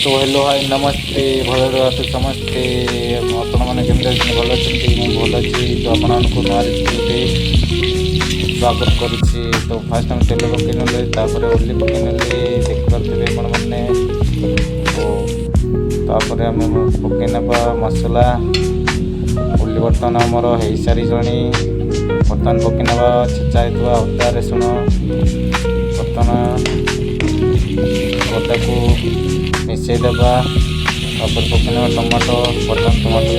तो hello hi नमस्ते भल आसु समस्ते आपण मैंने केमती अच्छे भल अच्छी मुझे भल अच्छी तो आपको नवा रेसिपी स्वागत करुच्ची। तो फास्ट हम तेल पकई ना ओली पकई ना देखिपे आपण मैंने तो आम पकई ना मसला ओली बर्तमान आमर हो सारी बर्तमान पकई ना छेचा होता अदा रसुण बर्तमान अदा को मिसई देवा पकईना टमाटो बर्तमान टमाटो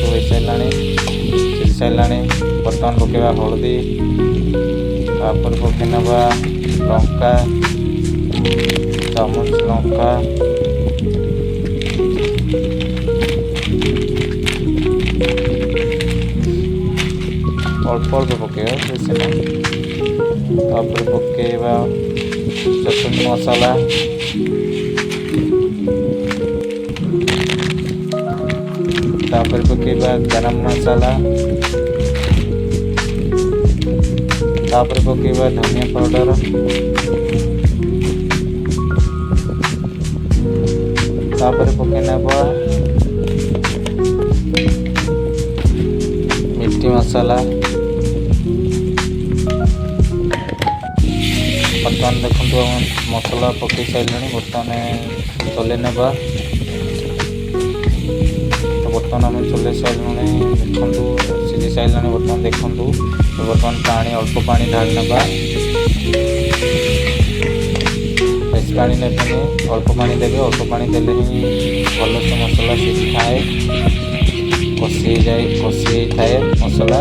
हो सारा सीझी सारा बर्तमान पकईवा हलदी पकई ना लंका चामच लंका अल्प अल्प पकईवा बेसी ना पकईवा चटनी मसाला तापर पकईवा गरम मसाला तापर पकईवा धनिया पाउडर तापर पकईना मीठी मसाला बर्तमान देखो मसला पकई सारे बर्तमान चले ना बर्तमान आम चले सारे देखु सीझी सारे बर्तमान देखु बर्तमान पानी अल्प पानी ढाली ना बेस पानी ने अल्प पानी देवे अल्प पानी देले ही भल से मसला सीझी थाए कषी थाए मसला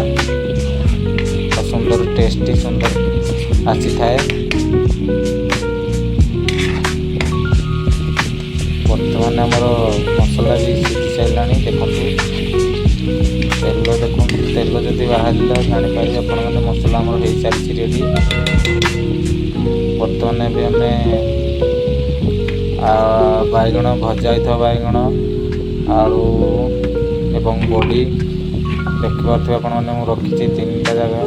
सुंदर टेस्टी सुंदर आसी थाए। बर्तमान आमर मसला भी सीझी सारा देखु तेल देखो तेल जदि बाहर जापर आप मसला आमर हो सारी रेडी। बर्तमान भी आम बैगण भजा था बैगण आलू एवं बड़ी देखिपे आप रखी 3टा जगह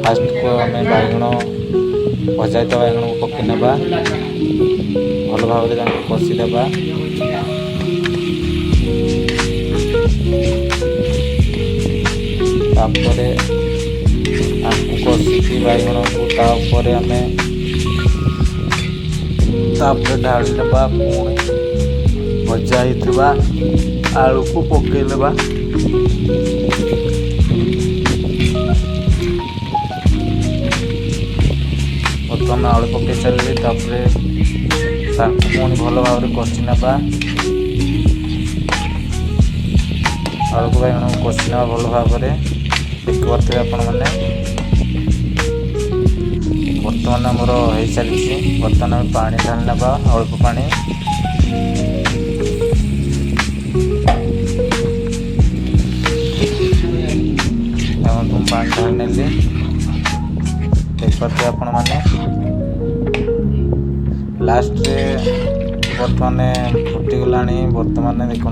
फास्ट को आम बैगण भजा था बैगण को पकई ना भल भाव कषिदेवा तापर कषि बैगण को आम ढाली देवा पुणी भजा होता आलू को पकईदेवा बर्तमान आलू पकई सारे पुणी भल भाव कषि ना आलू को बैगण को कषि ना भल भाव देखिपे आपण मैंने बर्तमान आमर हो सारी बर्तमान पानी ढाली ना अल्प पानी पानी ढाली नेली देखिपे आपण मैंने लास्ट बर्तमान फुटीगला बर्तमान देखु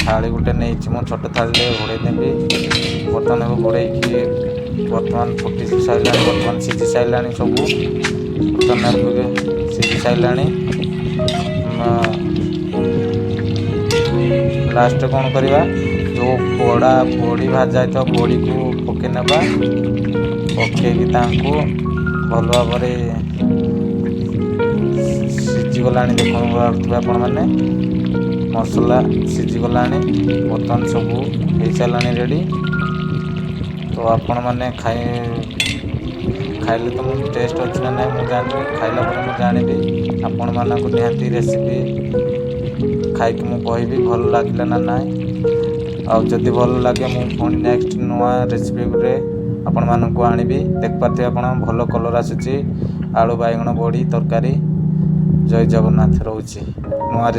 थाली गोटे नहीं छोट थाली घोड़े देवी बर्तमान घोड़े बर्तमान फुटी सारा बर्तमान सीझी सारा सब बर्तमान सीझी सारा लास्ट कौन करवा जो बड़ा बड़ी भाजा था बड़ी को पकई ना पकईकि भल भाव सीझीगला देखुए आपण मैंने मसला सीझीगला बर्तमान सब हो सारा रेडी। तो आपण मैंने खाइले तो मुझे टेस्ट अच्छी ना ना मुझे जानी खाइला मुझे जानी आपण मानक निहाती रेसिपी खाई मुझे कहि भल लगे ना ना आदि भल लगे मुझे नेक्स्ट नुआ रेसिपी आपण मानक आनी देखिपे आप भल कलर आसूची आलू बैगण बड़ी तरकारी। जय जगन्नाथ रोचे नुआ।